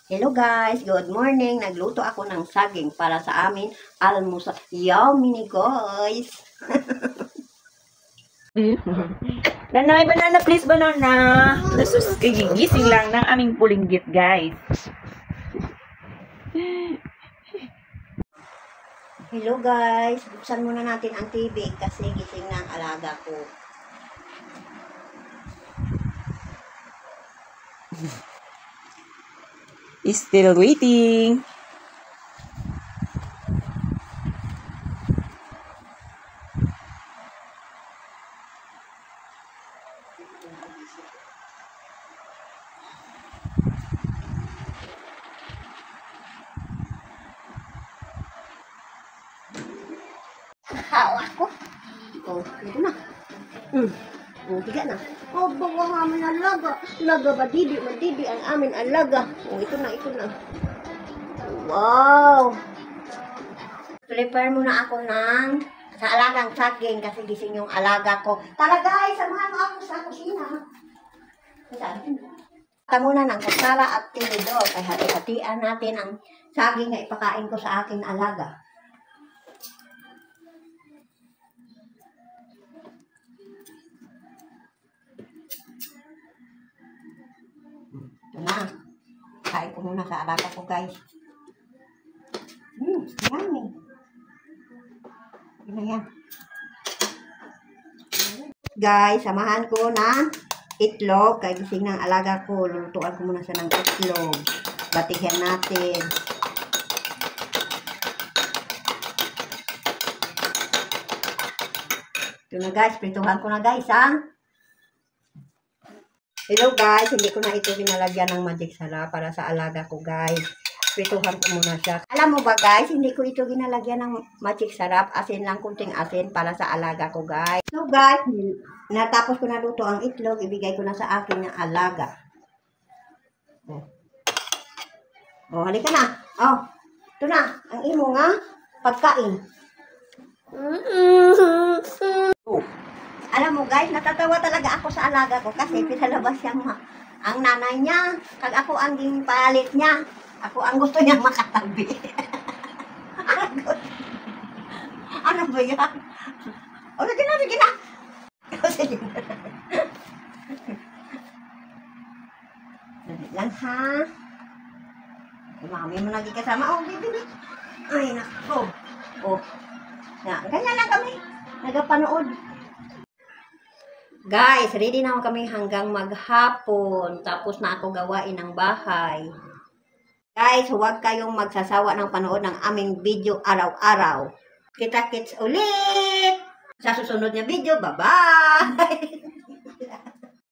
Hello guys, good morning. Nagluto ako ng saging para sa amin almusal. Yummy guys. Nanay, banana please, banana. Nasus, gigising lang ng aming pulinggit, guys. Hello guys, buksan muna natin ang TV kasi gising na ang alaga ko. Still waiting. Hawak ko. Oh, ito na. Oh, tiga na. Oh, bawa namin alaga. Alaga ba, Didi ang amin alaga. Oh, ito na. Wow! Prepare muna ako ng sa alagang saging kasi gising yung alaga ko. Tara guys, samahan mo ako sa kusina. Kita muna ng kutsara at tinidor. Kaya hati-hatian natin ang saging na ipakain ko sa aking alaga. Ito na. Kain ko muna sa alaga ko guys. Yummy. Yun na yan. Guys, samahan ko ng itlog. Kaya gising ng alaga ko. Lulutuan ko muna siya ng itlog. Batihan natin. Ito na guys, prituhan ko na guys ha. Hello guys, hindi ko na ito binalagyan ng magic sarap para sa alaga ko guys. Prituhan ko muna siya. Alam mo ba guys, hindi ko ito ginalagyan ng magic sarap. Asin lang, kunting asin para sa alaga ko guys. So guys, natapos ko na luto ang itlog. Ibigay ko na sa akin ng alaga. Oh, halika na. Oh, ito na. Ang imo nga pagkain. Alam mo guys, natatawa talaga ako sa alaga ko kasi pinalabas siyang ang nanay niya. Kag ako ang palit niya. Ako ang gusto niya makatabi. Ano ba yan? O, sige na. Sige na. Dali lang ha. Mami mo lagi kasama. Oh, baby. Ay, nako. Oh. Ganyan lang kami. Nagapanood. Guys, ready na kami hanggang maghapon. Tapos na ako gawain ng bahay. Guys, huwag kayong magsasawa ng panood ng aming video araw-araw. Kita-kits ulit sa susunod na video. Bye-bye!